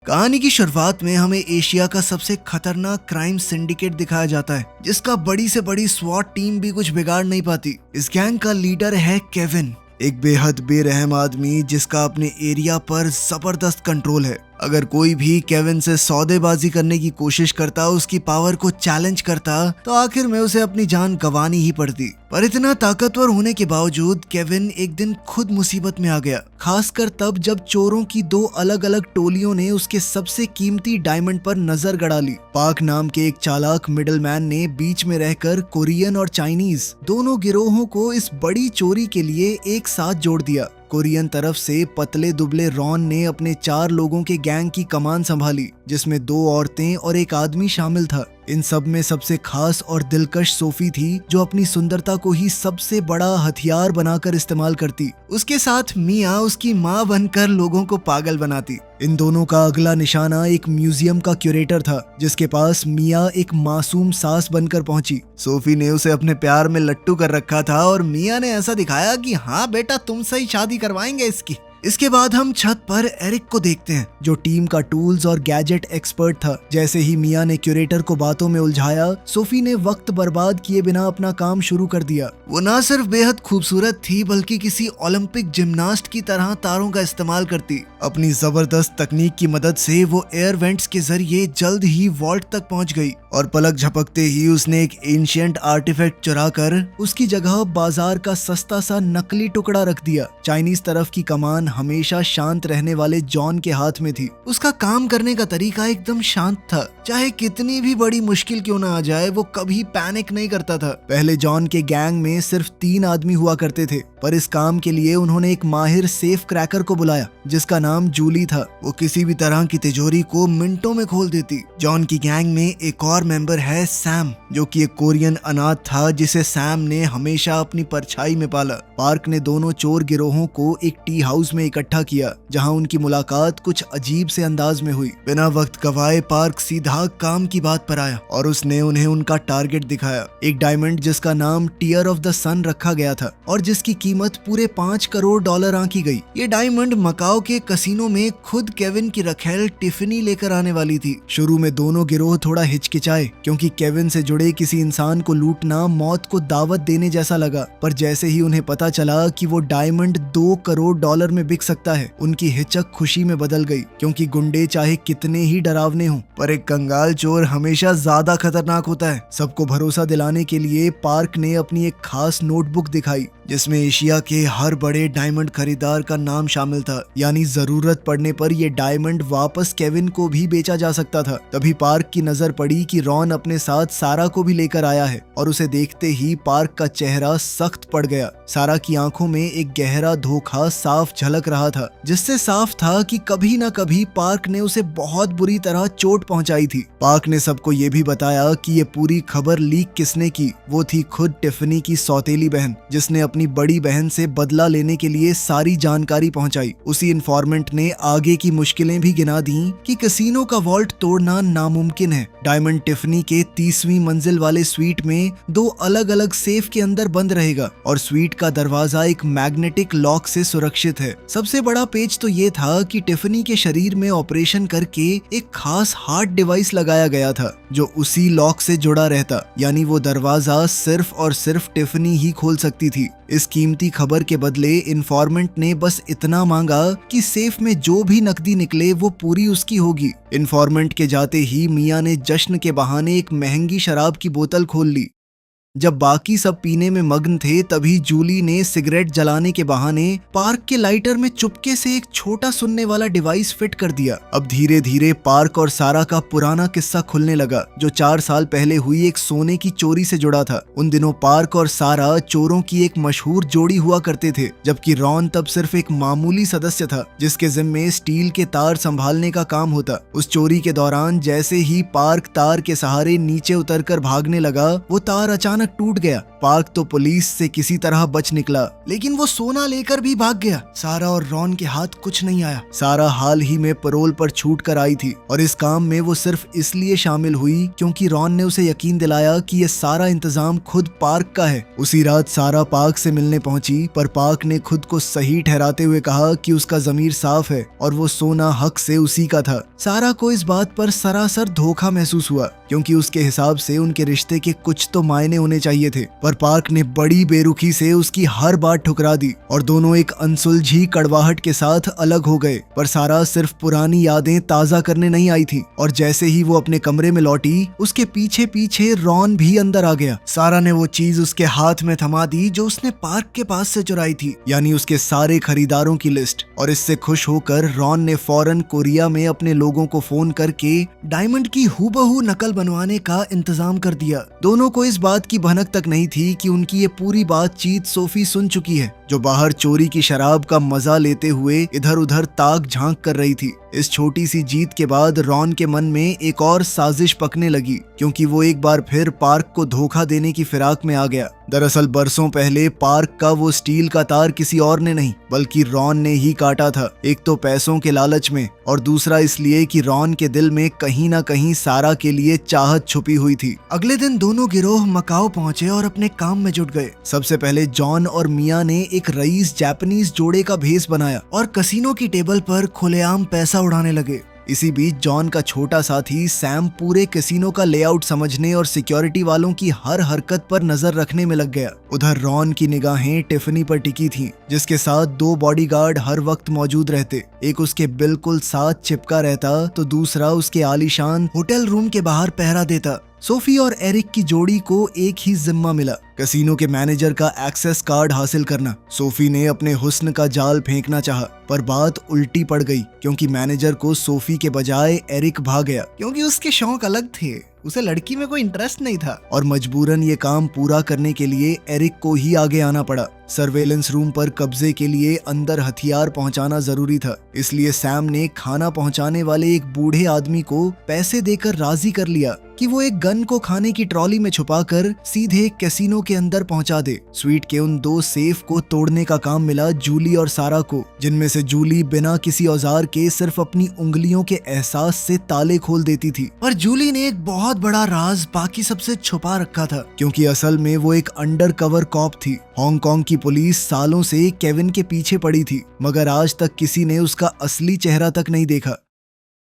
कहानी की शुरुआत में हमें एशिया का सबसे खतरनाक क्राइम सिंडिकेट दिखाया जाता है, जिसका बड़ी से बड़ी स्वॉट टीम भी कुछ बिगाड़ नहीं पाती। इस गैंग का लीडर है केविन, एक बेहद बेरहम आदमी जिसका अपने एरिया पर जबरदस्त कंट्रोल है। अगर कोई भी केविन से सौदेबाजी करने की कोशिश करता, उसकी पावर को चैलेंज करता, तो आखिर में उसे अपनी जान गंवानी ही पड़ती। पर इतना ताकतवर होने के बावजूद केविन एक दिन खुद मुसीबत में आ गया, खासकर तब जब चोरों की दो अलग अलग टोलियों ने उसके सबसे कीमती डायमंड पर नजर गड़ा ली। पाक नाम के एक चालाक मिडलमैन ने बीच में रहकर कोरियन और चाइनीज दोनों गिरोहों को इस बड़ी चोरी के लिए एक साथ जोड़ दिया। कोरियन तरफ से पतले दुबले रॉन ने अपने 4 लोगों के गैंग की कमान संभाली, जिसमें 2 औरतें और एक आदमी शामिल था। इन सब में सबसे खास और दिलकश सोफी थी, जो अपनी सुंदरता को ही सबसे बड़ा हथियार बनाकर इस्तेमाल करती। उसके साथ मिया उसकी माँ बनकर लोगों को पागल बनाती। इन दोनों का अगला निशाना एक म्यूजियम का क्यूरेटर था, जिसके पास मिया एक मासूम सास बनकर पहुंची। सोफी ने उसे अपने प्यार में लट्टू कर रखा था और मिया ने ऐसा दिखाया कि हाँ बेटा, तुमसे ही शादी करवाएंगे इसकी। इसके बाद हम छत पर एरिक को देखते हैं, जो टीम का टूल्स और गैजेट एक्सपर्ट था। जैसे ही मिया ने क्यूरेटर को बातों में उलझाया, सोफी ने वक्त बर्बाद किए बिना अपना काम शुरू कर दिया। वो न सिर्फ बेहद खूबसूरत थी, बल्कि किसी ओलंपिक जिम्नास्ट की तरह तारों का इस्तेमाल करती। अपनी जबरदस्त तकनीक की मदद से वो एयर वेंट्स के जरिए जल्द ही वॉल्ट तक पहुंच गई और पलक झपकते ही उसने एक एंशिएंट आर्टिफैक्ट चुराकर उसकी जगह बाजार का सस्ता सा नकली टुकड़ा रख दिया। चाइनीज तरफ की कमान हमेशा शांत रहने वाले जॉन के हाथ में थी। उसका काम करने का तरीका एकदम शांत था, चाहे कितनी भी बड़ी मुश्किल क्यों ना आ जाए, वो कभी पैनिक नहीं करता था। पहले जॉन के गैंग में सिर्फ 3 आदमी हुआ करते थे, पर इस काम के लिए उन्होंने एक माहिर सेफ क्रैकर को बुलाया, जिसका नाम जूली था। वो किसी भी तरह की तिजोरी को मिनटों में खोल देती। जॉन की गैंग में एक और मेंबर है सैम, जो कि एक कोरियन अनाथ था, जिसे सैम ने हमेशा अपनी परछाई में पाला। पार्क ने दोनों चोर गिरोहों को एक टी हाउस में इकट्ठा किया, जहां उनकी मुलाकात कुछ अजीब से अंदाज में हुई। बिना वक्त गवाए पार्क सीधा काम की बात पर आया और उसने उन्हें उनका टारगेट दिखाया, एक डायमंड जिसका नाम टीयर ऑफ द सन रखा गया था और जिसकी कीमत पूरे $5 करोड़ आंकी गई। ये डायमंड मकाओ के कसिनो में खुद केविन की रखेल टिफनी लेकर आने वाली थी। शुरू में दोनों गिरोह थोड़ा हिचकिचाए, क्योंकि केविन से जुड़े किसी इंसान को लूटना मौत को दावत देने जैसा लगा। पर जैसे ही उन्हें पता चला कि वो डायमंड $2 करोड़ में बिक सकता है, उनकी हिचक खुशी में बदल गई, क्योंकि गुंडे चाहे कितने ही डरावने हों, पर एक कंगाल चोर हमेशा ज्यादा खतरनाक होता है। सबको भरोसा दिलाने के लिए पार्क ने अपनी एक खास नोटबुक दिखाई, जिसमें एशिया के हर बड़े डायमंड खरीदार का नाम शामिल था, यानी जरूरत पड़ने पर ये डायमंड वापस केविन को भी बेचा जा सकता था। तभी पार्क की नजर पड़ी कि रॉन अपने साथ सारा को भी लेकर आया है, और उसे देखते ही पार्क का चेहरा सख्त पड़ गया। सारा की आंखों में एक गहरा धोखा साफ झलक रहा था, जिससे साफ था कि कभी न कभी पार्क ने उसे बहुत बुरी तरह चोट पहुंचाई थी। पार्क ने सबको ये भी बताया कि ये पूरी खबर लीक किसने की। वो थी खुद टिफनी की सौतेली बहन, जिसने अपनी बड़ी बहन से बदला लेने के लिए सारी जानकारी पहुंचाई। उसी इन्फॉर्मेंट ने आगे की मुश्किलें भी गिना दी कि कैसीनो का वॉल्ट तोड़ना नामुमकिन है। डायमंड टिफनी के 30वीं मंजिल वाले स्वीट में 2 अलग अलग सेफ के अंदर बंद रहेगा, और स्वीट का दरवाजा एक मैग्नेटिक लॉक से सुरक्षित है। सबसे बड़ा पेच तो ये था कि टिफनी के शरीर में ऑपरेशन करके एक खास हार्ट डिवाइस लगाया गया था, जो उसी लॉक से जुड़ा रहता, यानी वो दरवाजा सिर्फ और सिर्फ टिफनी ही खोल सकती थी। इस कीमती खबर के बदले इन्फॉर्मेंट ने बस इतना मांगा कि सेफ में जो भी नकदी निकले वो पूरी उसकी होगी। इन्फॉर्मेंट के जाते ही मिया ने जश्न के बहाने एक महंगी शराब की बोतल खोल ली। जब बाकी सब पीने में मग्न थे, तभी जूली ने सिगरेट जलाने के बहाने पार्क के लाइटर में चुपके से एक छोटा सुनने वाला डिवाइस फिट कर दिया। अब धीरे धीरे पार्क और सारा का पुराना किस्सा खुलने लगा, जो 4 साल पहले हुई एक सोने की चोरी से जुड़ा था। उन दिनों पार्क और सारा चोरों की एक मशहूर जोड़ी हुआ करते थे, जबकि रॉन तब सिर्फ एक मामूली सदस्य था, जिसके जिम्मे स्टील के तार संभालने का काम होता। उस चोरी के दौरान जैसे ही पार्क तार के सहारे नीचे उतरकर भागने लगा, वो तार अचानक टूट गया पार्क तो पुलिस से किसी तरह बच निकला, लेकिन वो सोना लेकर भी भाग गया। सारा और रॉन के हाथ कुछ नहीं आया। सारा हाल ही में पैरोल पर छूट कर आई थी और इस काम में वो सिर्फ इसलिए शामिल हुई क्योंकि रॉन ने उसे यकीन दिलाया कि ये सारा इंतजाम खुद पार्क का है। उसी रात सारा पार्क से मिलने पहुंची, पर पार्क ने खुद को सही ठहराते हुए कहा कि उसका जमीर साफ है और वो सोना हक से उसी का था। सारा को इस बात पर सरासर धोखा महसूस हुआ क्योंकि उसके हिसाब से उनके रिश्ते के कुछ तो मायने होने चाहिए थे, पर पार्क ने बड़ी बेरुखी से उसकी हर बात ठुकरा दी और दोनों एक अनसुलझी कड़वाहट के साथ अलग हो गए। पर सारा सिर्फ पुरानी यादें ताजा करने नहीं आई थी और जैसे ही वो अपने कमरे में लौटी, उसके पीछे पीछे रॉन भी अंदर आ गया। सारा ने वो चीज उसके हाथ में थमा दी जो उसने पार्क के पास से चुराई थी, यानी उसके सारे खरीदारों की लिस्ट। और इससे खुश होकर रॉन ने फौरन कोरिया में अपने लोगों को फोन करके डायमंड की हूबहू नकल बनवाने का इंतजाम कर दिया। दोनों को इस बात की भनक तक नहीं थी कि उनकी ये पूरी बातचीत सोफी सुन चुकी है, जो बाहर चोरी की शराब का मजा लेते हुए इधर उधर ताक झांक कर रही थी। इस छोटी सी जीत के बाद रॉन के मन में एक और साजिश पकने लगी क्योंकि वो एक बार फिर पार्क को धोखा देने की फिराक में आ गया। दरअसल बरसों पहले पार्क का वो स्टील का तार किसी और ने नहीं बल्कि रॉन ने ही काटा था। एक तो पैसों के लालच में और दूसरा इसलिए कि रॉन के दिल में कहीं ना कहीं सारा के लिए चाहत छुपी हुई थी। अगले दिन दोनों गिरोह मकाओ पहुंचे और अपने काम में जुट गए। सबसे पहले जॉन और मिया ने एक रईस जापानीज जोड़े का भेष बनाया और कसिनो की टेबल पर खुलेआम पैसा उड़ाने लगे। इसी बीच जॉन का छोटा साथी सैम पूरे कैसीनो का लेआउट समझने और सिक्योरिटी वालों की हर हरकत पर नजर रखने में लग गया। उधर रॉन की निगाहें टिफनी पर टिकी थीं, जिसके साथ 2 बॉडीगार्ड हर वक्त मौजूद रहते। एक उसके बिल्कुल साथ चिपका रहता तो दूसरा उसके आलीशान होटल रूम के बाहर पहरा देता। सोफी और एरिक की जोड़ी को एक ही जिम्मा मिला, कैसीनो के मैनेजर का एक्सेस कार्ड हासिल करना। सोफी ने अपने हुस्न का जाल फेंकना चाहा, पर बात उल्टी पड़ गई क्योंकि मैनेजर को सोफी के बजाय एरिक भाग गया क्योंकि उसके शौक अलग थे। उसे लड़की में कोई इंटरेस्ट नहीं था और मजबूरन ये काम पूरा करने के लिए एरिक को ही आगे आना पड़ा। सर्वेलेंस रूम पर कब्जे के लिए अंदर हथियार पहुंचाना जरूरी था, इसलिए सैम ने खाना पहुंचाने वाले एक बूढ़े आदमी को पैसे देकर राजी कर लिया कि वो एक गन को खाने की ट्रॉली में छुपाकर सीधे कैसीनो के अंदर पहुंचा दे। स्वीट के उन 2 सेफ को तोड़ने का काम मिला जूली और सारा को, जिनमें से जूली बिना किसी औजार के सिर्फ अपनी उंगलियों के एहसास से ताले खोल देती थी। पर जूली ने एक बहुत बड़ा राज बाकी सबसे छुपा रखा था क्योंकि असल में वो एक अंडर कवर कॉप थी। हांगकांग की पुलिस सालों से केविन के पीछे पड़ी थी, मगर आज तक किसी ने उसका असली चेहरा तक नहीं देखा।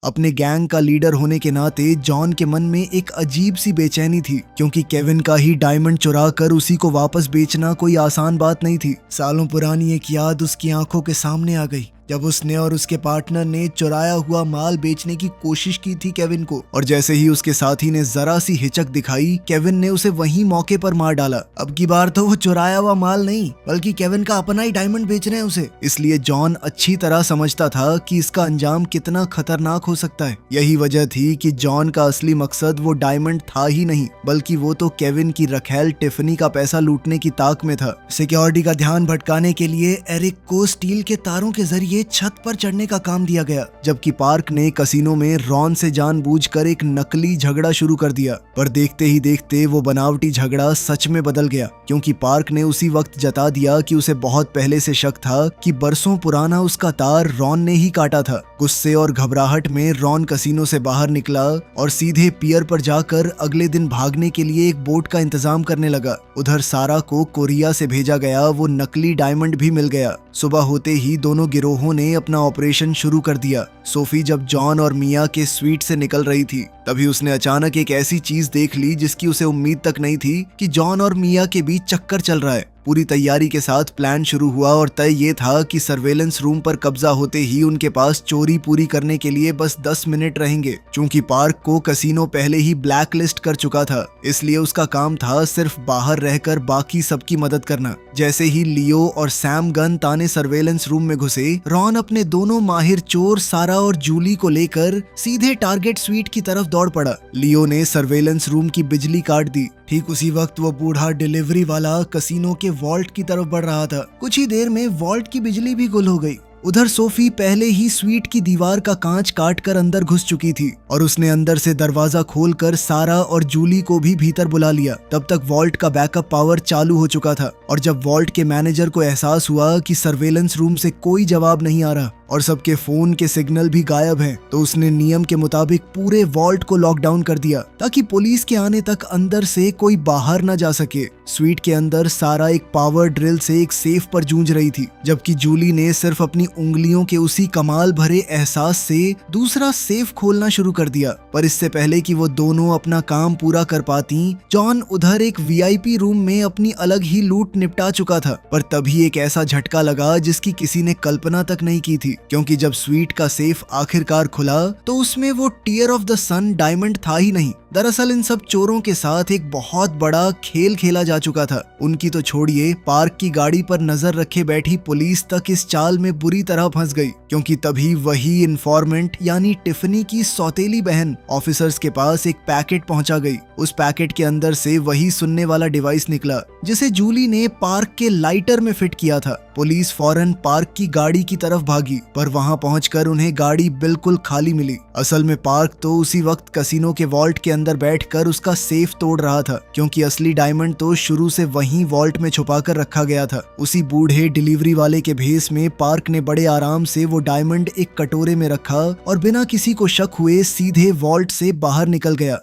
अपने गैंग का लीडर होने के नाते जॉन के मन में एक अजीब सी बेचैनी थी क्योंकि केविन का ही डायमंड चुरा कर उसी को वापस बेचना कोई आसान बात नहीं थी। सालों पुरानी एक याद उसकी आंखों के सामने आ गई जब उसने और उसके पार्टनर ने चुराया हुआ माल बेचने की कोशिश की थी केविन को, और जैसे ही उसके साथी ने जरा सी हिचक दिखाई, केविन ने उसे वहीं मौके पर मार डाला। अब की बार तो वो चुराया हुआ माल नहीं बल्कि केविन का अपना ही डायमंड बेच रहे हैं उसे। इसलिए जॉन अच्छी तरह समझता था कि इसका अंजाम कितना खतरनाक हो सकता है। यही वजह थी कि जॉन का असली मकसद वो डायमंड था ही नहीं बल्कि वो तो केविन की रखेल टिफनी का पैसा लूटने की ताक में था। सिक्योरिटी का ध्यान भटकाने के लिए एरिक को स्टील के तारों के जरिए छत पर चढ़ने का काम दिया गया, जबकि पार्क ने कसिनो में रॉन से जानबूझकर एक नकली झगड़ा शुरू कर दिया। पर देखते ही देखते वो बनावटी झगड़ा सच में बदल गया क्योंकि पार्क ने उसी वक्त जता दिया कि उसे बहुत पहले से शक था कि बरसों पुराना उसका तार रॉन ने ही काटा था। गुस्से और घबराहट में रॉन कसिनो से बाहर निकला और सीधे पियर पर जाकर अगले दिन भागने के लिए एक बोट का इंतजाम करने लगा। उधर सारा को कोरिया से भेजा गया वो नकली डायमंड भी मिल गया। सुबह होते ही दोनों गिरोहों ने अपना ऑपरेशन शुरू कर दिया। सोफी जब जॉन और मिया के स्वीट से निकल रही थी तभी उसने अचानक एक ऐसी चीज देख ली जिसकी उसे उम्मीद तक नहीं थी कि जॉन और मिया के बीच चक्कर चल रहा है। पूरी तैयारी के साथ प्लान शुरू हुआ और तय ये था कि सर्वेलेंस रूम पर कब्जा होते ही उनके पास चोरी पूरी करने के लिए बस 10 मिनट रहेंगे। चूंकि पार्क को कसिनो पहले ही ब्लैक लिस्ट कर चुका था, इसलिए उसका काम था सिर्फ बाहर रहकर बाकी सबकी मदद करना। जैसे ही लियो और सैम गन ताने सर्वेलेंस रूम में घुसे, रॉन अपने दोनों माहिर चोर सारा और जूली को लेकर सीधे टारगेट स्वीट की तरफ दौड़ पड़ा। लियो ने सर्वेलेंस रूम की बिजली काट दी। ठीक उसी वक्त वो बूढ़ा डिलीवरी वाला कसिनो के वॉल्ट की तरफ बढ़ रहा था। कुछ ही देर में वॉल्ट की बिजली भी गुल हो गई। उधर सोफी पहले ही स्वीट की दीवार का कांच काट कर अंदर घुस चुकी थी और उसने अंदर से दरवाजा खोलकर सारा और जूली को भी भीतर बुला लिया। तब तक वॉल्ट का बैकअप पावर चालू हो चुका था और जब वॉल्ट के मैनेजर को एहसास हुआ कि सर्वेलेंस रूम से कोई जवाब नहीं आ रहा और सबके फोन के सिग्नल भी गायब हैं, तो उसने नियम के मुताबिक पूरे वॉल्ट को लॉकडाउन कर दिया ताकि पुलिस के आने तक अंदर से कोई बाहर न जा सके। स्वीट के अंदर सारा एक पावर ड्रिल से एक सेफ पर जूझ रही थी, जबकि जूली ने सिर्फ अपनी उंगलियों के उसी कमाल भरे एहसास से दूसरा सेफ खोलना शुरू कर दिया। पर इससे पहले कि वो दोनों अपना काम पूरा कर पाती, जॉन उधर एक वीआईपी रूम में अपनी अलग ही लूट निपटा चुका था। पर तभी एक ऐसा झटका लगा जिसकी किसी ने कल्पना तक नहीं की थी, क्योंकि जब स्वीट का सेफ आखिरकार खुला तो उसमें वो tear of the sun diamond था ही नहीं। दरअसल इन सब चोरों के साथ एक बहुत बड़ा खेल खेला जा चुका था। उनकी तो छोड़िए, पार्क की गाड़ी पर नजर रखे बैठी पुलिस तक इस चाल में बुरी तरह फंस गई, क्योंकि तभी वही इन्फॉर्मेंट यानी टिफनी की सौतेली बहन ऑफिसर्स के पास एक पैकेट पहुंचा गई। उस पैकेट के अंदर से वही सुनने वाला डिवाइस निकला जिसे जूली ने पार्क के लाइटर में फिट किया था। पुलिस फौरन पार्क की गाड़ी की तरफ भागी, पर वहां पहुंचकर उन्हें गाड़ी बिल्कुल खाली मिली। असल में पार्क तो उसी वक्त कसिनो के वॉल्ट के अंदर बैठकर उसका सेफ तोड़ रहा था, क्योंकि असली डायमंड तो शुरू से वहीं वॉल्ट में छुपा कर रखा गया था। उसी बूढ़े डिलीवरी वाले के भेस में पार्क ने बड़े आराम से वो डायमंड एक कटोरे में रखा और बिना किसी को शक हुए सीधे वॉल्ट से बाहर निकल गया।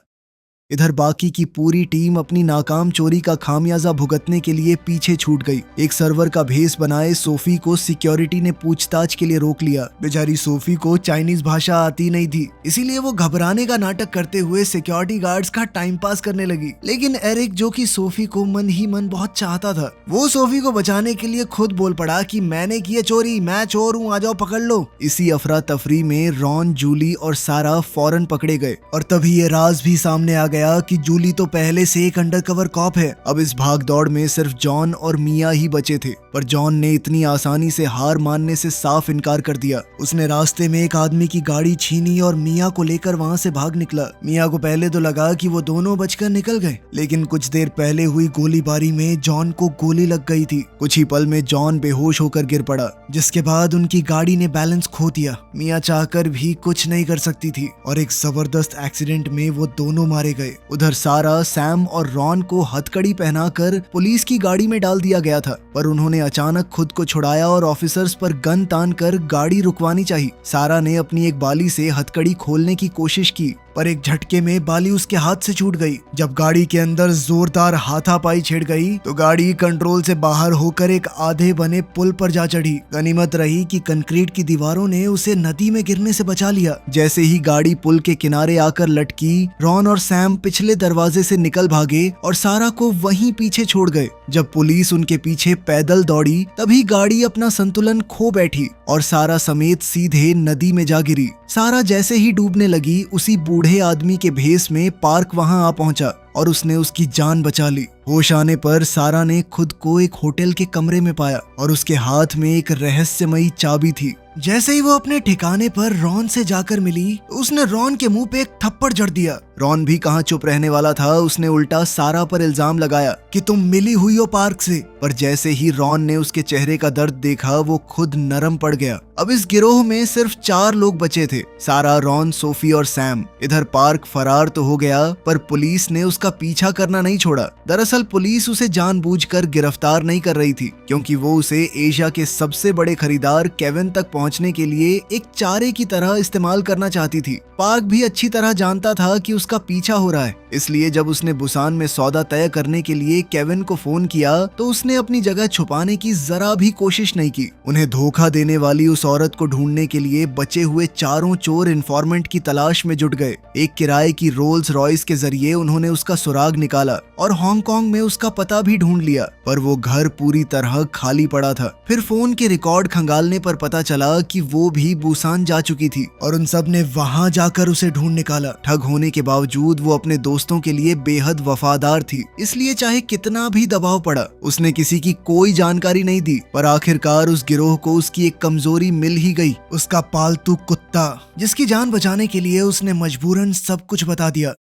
इधर बाकी की पूरी टीम अपनी नाकाम चोरी का खामियाजा भुगतने के लिए पीछे छूट गई। एक सर्वर का भेस बनाए सोफी को सिक्योरिटी ने पूछताछ के लिए रोक लिया। बेचारी सोफी को चाइनीज भाषा आती नहीं थी, इसीलिए वो घबराने का नाटक करते हुए सिक्योरिटी गार्ड्स का टाइम पास करने लगी। लेकिन एरिक, जो कि सोफी को मन ही मन बहुत चाहता था, वो सोफी को बचाने के लिए खुद बोल पड़ा कि मैंने की है चोरी, मैं चोर हूँ, आ जाओ पकड़ लो। इसी अफरा तफरी में रॉन, जूली और सारा फौरन पकड़े गए और तभी ये राज भी सामने आ गया कि जूली तो पहले से एक अंडरकवर कॉप है। अब इस भाग दौड़ में सिर्फ जॉन और मिया ही बचे थे, पर जॉन ने इतनी आसानी से हार मानने से साफ इनकार कर दिया। उसने रास्ते में एक आदमी की गाड़ी छीनी और मिया को लेकर वहां से भाग निकला। मिया को पहले तो लगा कि वो दोनों बचकर निकल गए, लेकिन कुछ देर पहले हुई गोलीबारी में जॉन को गोली लग गई थी। कुछ ही पल में जॉन बेहोश होकर गिर पड़ा, जिसके बाद उनकी गाड़ी ने बैलेंस खो दिया। मिया चाहकर भी कुछ नहीं कर सकती थी और एक जबरदस्त एक्सीडेंट में वो दोनों मारे गए। उधर सारा, सैम और रॉन को हथकड़ी पहनाकर पुलिस की गाड़ी में डाल दिया गया था, पर उन्होंने अचानक खुद को छुड़ाया और ऑफिसर्स पर गन तान कर गाड़ी रुकवानी चाहिए। सारा ने अपनी एक बाली से हथकड़ी खोलने की कोशिश की, पर एक झटके में बाली उसके हाथ से छूट गई। जब गाड़ी के अंदर जोरदार हाथापाई छिड़ गई तो गाड़ी कंट्रोल से बाहर होकर एक आधे बने पुल पर जा चढ़ी। गनीमत रही कि कंक्रीट की दीवारों ने उसे नदी में गिरने से बचा लिया। जैसे ही गाड़ी पुल के किनारे आकर लटकी, रॉन और सैम पिछले दरवाजे से निकल भागे और सारा को वहीं पीछे छोड़ गए। जब पुलिस उनके पीछे पैदल दौड़ी, तभी गाड़ी अपना संतुलन खो बैठी और सारा समेत सीधे नदी में जा गिरी। सारा जैसे ही डूबने लगी, उसी बूढ़े आदमी के भेस में पार्क वहां आ पहुंचा और उसने उसकी जान बचा ली। होश आने पर सारा ने खुद को एक होटल के कमरे में पाया और उसके हाथ में एक रहस्यमयी चाबी थी। जैसे ही वो अपने ठिकाने पर रॉन से जाकर मिली, उसने रॉन के मुंह पे एक थप्पड़ जड़ दिया। रॉन भी कहाँ चुप रहने वाला था, उसने उल्टा सारा पर इल्जाम लगाया कि तुम मिली हुई हो पार्क से। पर जैसे ही रॉन ने उसके चेहरे का दर्द देखा, वो खुद नरम पड़ गया। अब इस गिरोह में सिर्फ 4 लोग बचे थे, सारा, रॉन, सोफी और सैम। इधर पार्क फरार तो हो गया, पर पुलिस ने उसका पीछा करना नहीं छोड़ा। दरअसल पुलिस उसे जानबूझकर गिरफ्तार नहीं कर रही थी, क्योंकि वो उसे एशिया के सबसे बड़े खरीदार केविन तक पहुंचने के लिए एक चारे की तरह इस्तेमाल करना चाहती थी। पार्क भी अच्छी तरह जानता था कि उसका पीछा हो रहा है, इसलिए जब उसने बुसान में सौदा तय करने के लिए केविन को फोन किया तो उसने अपनी जगह छुपाने की जरा भी कोशिश नहीं की। उन्हें धोखा देने वाली उस औरत को ढूंढने के लिए बचे हुए चारों चोर इन्फॉर्मेंट की तलाश में जुट गए। एक किराए की रोल्स रॉयस के जरिए उन्होंने उसका सुराग निकाला और हांगकांग में उसका पता भी ढूंढ लिया, पर वो घर पूरी तरह खाली पड़ा था। फिर फोन के रिकॉर्ड खंगालने पर पता चला कि वो भी बुसान जा चुकी थी और उन सब ने वहां जाकर उसे ढूंढ निकाला। ठग होने के बावजूद वो अपने दोस्तों के लिए बेहद वफादार थी, इसलिए चाहे कितना भी दबाव पड़ा, उसने किसी की कोई जानकारी नहीं दी। पर आखिरकार उस गिरोह को उसकी एक कमजोरी मिल ही गई, उसका पालतू कुत्ता, जिसकी जान बचाने के लिए उसने मजबूरन सब कुछ बता दिया।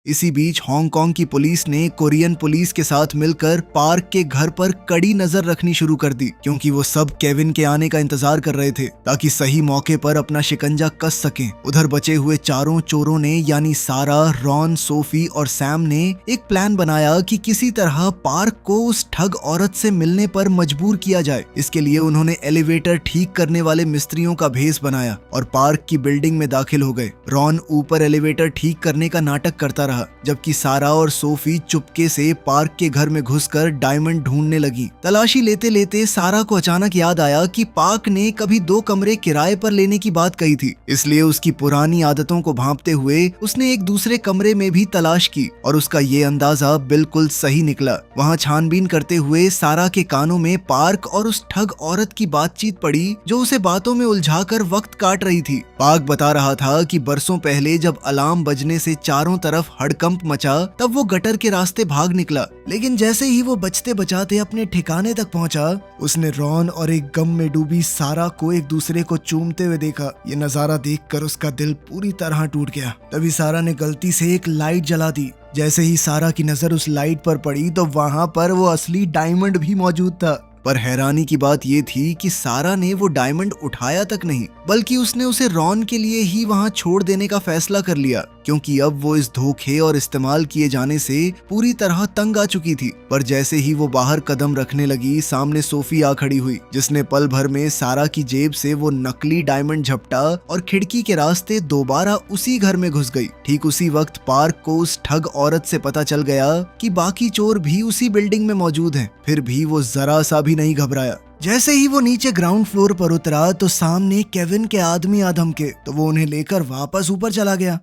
इसी बीच हांगकांग की पुलिस ने कोरियन पुलिस के साथ मिलकर पार्क के घर पर कड़ी नजर रखनी शुरू कर दी, क्योंकि वो सब केविन के आने का इंतजार कर रहे थे ताकि सही मौके पर अपना शिकंजा कस सकें। उधर बचे हुए चारों चोरों ने यानी सारा, रॉन, सोफी और सैम ने एक प्लान बनाया कि किसी तरह पार्क को उस ठग औरत से मिलने पर मजबूर किया जाए। इसके लिए उन्होंने एलिवेटर ठीक करने वाले मिस्त्रियों का भेस बनाया और पार्क की बिल्डिंग में दाखिल हो गए। रॉन ऊपर एलिवेटर ठीक करने का नाटक करता रहा, जबकि सारा और सोफी चुपके से पार्क के घर में घुसकर डायमंड ढूंढने लगी। तलाशी लेते लेते सारा को अचानक याद आया कि पार्क ने कभी 2 कमरे किराए पर लेने की बात कही थी, इसलिए उसकी पुरानी आदतों को भांपते हुए उसने एक दूसरे कमरे में भी तलाश की और उसका ये अंदाजा बिल्कुल सही निकला। वहाँ छानबीन करते हुए सारा के कानों में पार्क और उस ठग औरत की बातचीत पड़ी, जो उसे बातों में उलझाकर वक्त काट रही थी। पार्क बता रहा था कि बरसों पहले जब अलार्म बजने से चारों तरफ हड़कंप मचा, तब वो गटर के रास्ते भाग निकला, लेकिन जैसे ही वो बचते बचाते अपने ठिकाने तक पहुंचा, उसने रॉन और एक गम में डूबी सारा को एक दूसरे को चूमते हुए देखा। ये नजारा देखकर उसका दिल पूरी तरह टूट गया। तभी सारा ने गलती से एक लाइट जला दी। जैसे ही सारा की नजर उस लाइट पर पड़ी तो वहां पर वो असली डायमंड भी मौजूद था। पर हैरानी की बात ये थी कि सारा ने वो डायमंड उठाया तक नहीं, बल्कि उसने उसे रॉन के लिए ही वहां छोड़ देने का फैसला कर लिया, क्योंकि अब वो इस धोखे और इस्तेमाल किए जाने से पूरी तरह तंग आ चुकी थी। पर जैसे ही वो बाहर कदम रखने लगी, सामने सोफी आ खड़ी हुई, जिसने पल भर में सारा की जेब से वो नकली डायमंड झपटा और खिड़की के रास्ते दोबारा उसी घर में घुस गई। ठीक उसी वक्त पार्क को उस ठग औरत से पता चल गया कि बाकी चोर भी उसी बिल्डिंग में मौजूद हैं। फिर भी वो जरा सा भी नहीं घबराया। जैसे ही वो नीचे ग्राउंड फ्लोर पर उतरा तो सामने केविन के आदमी आ धमके, तो वो उन्हें लेकर वापस ऊपर चला गया।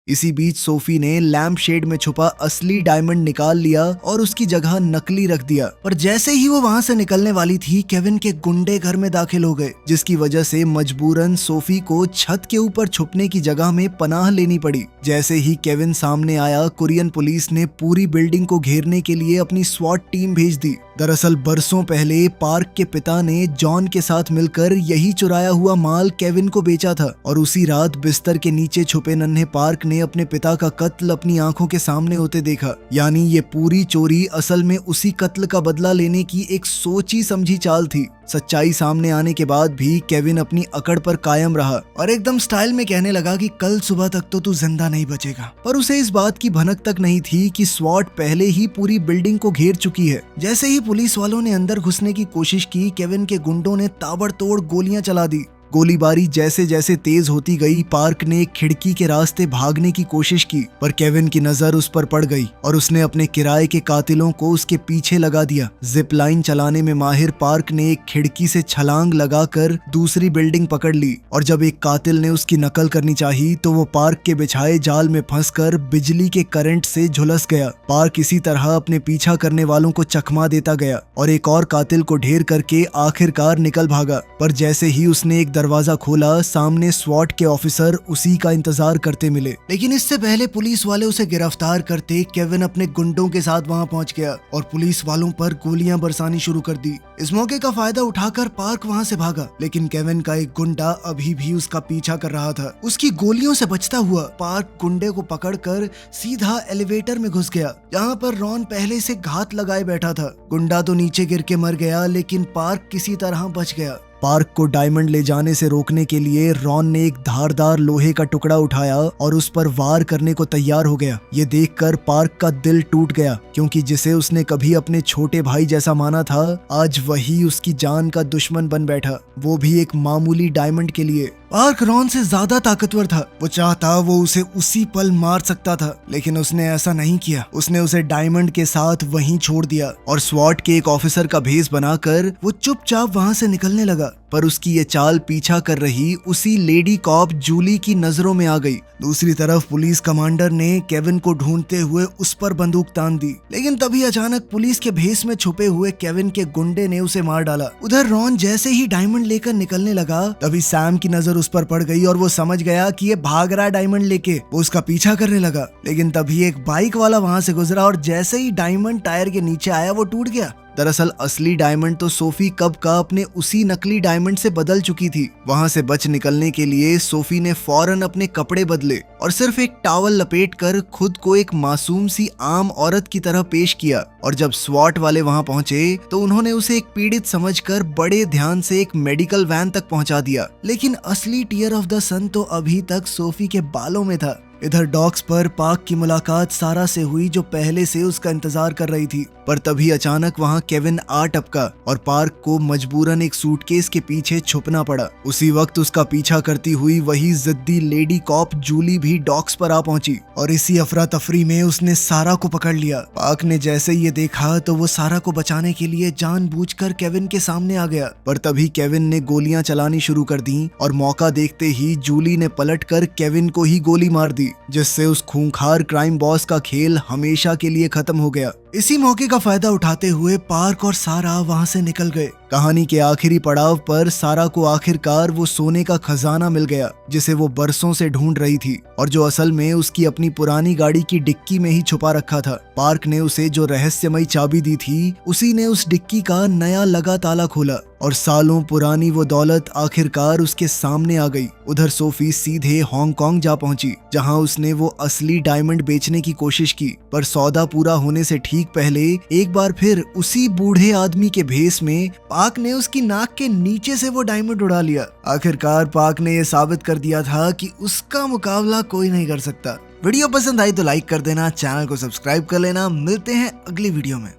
इसी बीच सोफी ने लैंप शेड में छुपा असली डायमंड निकाल लिया और उसकी जगह नकली रख दिया। पर जैसे ही वो वहां से निकलने वाली थी, केविन के गुंडे घर में दाखिल हो गए, जिसकी वजह से मजबूरन सोफी को छत के ऊपर छुपने की जगह में पनाह लेनी पड़ी। जैसे ही केविन सामने आया, कोरियन पुलिस ने पूरी बिल्डिंग को घेरने के लिए अपनी स्वॉट टीम भेज दी। दरअसल बरसों पहले पार्क के पिता ने जॉन के साथ मिलकर यही चुराया हुआ माल केविन को बेचा था, और उसी रात बिस्तर के नीचे छुपे नन्हे पार्क ने अपने पिता का कत्ल अपनी आंखों के सामने होते देखा। यानी ये पूरी चोरी असल में उसी कत्ल का बदला लेने की एक सोची समझी चाल थी। सच्चाई सामने आने के बाद भी केविन अपनी अकड़ पर कायम रहा और एकदम स्टाइल में कहने लगा कि कल सुबह तक तो तू जिंदा नहीं बचेगा। पर उसे इस बात की भनक तक नहीं थी कि स्वॉट पहले ही पूरी बिल्डिंग को घेर चुकी है। जैसे ही पुलिस वालों ने अंदर घुसने की कोशिश की, केविन के गुंडों ने ताबड़तोड़ गोलियां चला दी। गोलीबारी जैसे जैसे तेज होती गई, पार्क ने खिड़की के रास्ते भागने की कोशिश की, पर केविन की नजर उस पर पड़ गई और उसने अपने किराए के कातिलों को उसके पीछे लगा दिया। जिप लाइन चलाने में माहिर पार्क ने एक खिड़की से छलांग लगाकर दूसरी बिल्डिंग पकड़ ली, और जब एक कातिल ने उसकी नकल करनी चाही तो वो पार्क के बिछाए जाल में फंसकर बिजली के करंट से झुलस गया। पार्क इसी तरह अपने पीछा करने वालों को चकमा देता गया और एक और कातिल को ढेर करके आखिरकार निकल भागा। पर जैसे ही उसने एक दरवाजा खोला, सामने स्वॉट के ऑफिसर उसी का इंतजार करते मिले। लेकिन इससे पहले पुलिस वाले उसे गिरफ्तार करते केविन अपने गुंडों के साथ वहां पहुंच गया और पुलिस वालों पर गोलियां बरसानी शुरू कर दी। इस मौके का फायदा उठाकर पार्क वहां से भागा, लेकिन केविन का एक गुंडा अभी भी उसका पीछा कर रहा था। उसकी गोलियों से बचता हुआ पार्क गुंडे को पकड़कर सीधा एलिवेटर में घुस गया, जहां पर रॉन पहले से घात लगाए बैठा था। गुंडा तो नीचे गिर के मर गया, लेकिन पार्क किसी तरह बच गया। पार्क को डायमंड ले जाने से रोकने के लिए रॉन ने एक धारदार लोहे का टुकड़ा उठाया और उस पर वार करने को तैयार हो गया। ये देखकर पार्क का दिल टूट गया, क्योंकि जिसे उसने कभी अपने छोटे भाई जैसा माना था, आज वही उसकी जान का दुश्मन बन बैठा, वो भी एक मामूली डायमंड के लिए। पार्क रॉन से ज्यादा ताकतवर था। वो चाहता वो उसे उसी पल मार सकता था, लेकिन उसने ऐसा नहीं किया। उसने उसे डायमंड के साथ वहीं छोड़ दिया और स्वॉट के एक ऑफिसर का भेस बनाकर वो चुपचाप वहां से निकलने लगा। पर उसकी ये चाल पीछा कर रही उसी लेडी कॉप जूली की नजरों में आ गई। दूसरी तरफ पुलिस कमांडर ने केविन को ढूंढते हुए उस पर बंदूक तान दी, लेकिन तभी अचानक पुलिस के भेस में छुपे हुए केविन के गुंडे ने उसे मार डाला। उधर रॉन जैसे ही डायमंड लेकर निकलने लगा, तभी सैम की नजर उस पर पड़ गई और वो समझ गया कि ये भाग रहा है डायमंड लेके। वो उसका पीछा करने लगा, लेकिन तभी एक बाइक वाला वहां से गुजरा और जैसे ही डायमंड टायर के नीचे आया, वो टूट गया दरअसल असली डायमंड तो सोफी कब का अपने उसी नकली डायमंड से बदल चुकी थी। वहां से बच निकलने के लिए सोफी ने फौरन अपने कपड़े बदले और सिर्फ एक टॉवल लपेट कर खुद को एक मासूम सी आम औरत की तरह पेश किया। और जब स्वॉट वाले वहां पहुंचे तो उन्होंने उसे एक पीड़ित समझकर बड़े ध्यान से एक मेडिकल वैन तक पहुंचा दिया। लेकिन असली टीयर ऑफ द सन तो अभी तक सोफी के बालों में था। इधर डॉक्स पर पार्क की मुलाकात सारा से हुई जो पहले से उसका इंतजार कर रही थी। पर तभी अचानक वहां केविन आ टपका और पार्क को मजबूरन एक सूटकेस के पीछे छुपना पड़ा। उसी वक्त उसका पीछा करती हुई वही जिद्दी लेडी कॉप जूली भी डॉक्स पर आ पहुंची और इसी अफरा तफरी में उसने सारा को पकड़ लिया। पार्क ने जैसे ये देखा तो वो सारा को बचाने के लिए जानबूझकर केविन के सामने आ गया। पर तभी केविन ने गोलियां चलानी शुरू कर दी और मौका देखते ही जूली ने पलटकर केविन को ही गोली मार दी, जिससे उस खूंखार क्राइम बॉस का खेल हमेशा के लिए खत्म हो गया। इसी मौके का फायदा उठाते हुए पार्क और सारा वहां से निकल गए। कहानी के आखिरी पड़ाव पर सारा को आखिरकार वो सोने का खजाना मिल गया जिसे वो बरसों से ढूंढ रही थी और जो असल में उसकी अपनी पुरानी गाड़ी की डिक्की में ही छुपा रखा था। पार्क ने उसे जो रहस्यमयी चाबी दी थी उसी ने उस डिक्की का नया लगा ताला खोला और सालों पुरानी वो दौलत आखिरकार उसके सामने आ गई। उधर सोफी सीधे हांगकांग जा पहुंची जहां उसने वो असली डायमंड बेचने की कोशिश की। पर सौदा पूरा होने से ठीक पहले एक बार फिर उसी बूढ़े आदमी के भेस में पार्क ने उसकी नाक के नीचे से वो डायमंड उड़ा लिया। आखिरकार पार्क ने ये साबित कर दिया था कि उसका मुकाबला कोई नहीं कर सकता। वीडियो पसंद आई तो लाइक कर देना, चैनल को सब्सक्राइब कर लेना। मिलते हैं अगली वीडियो में।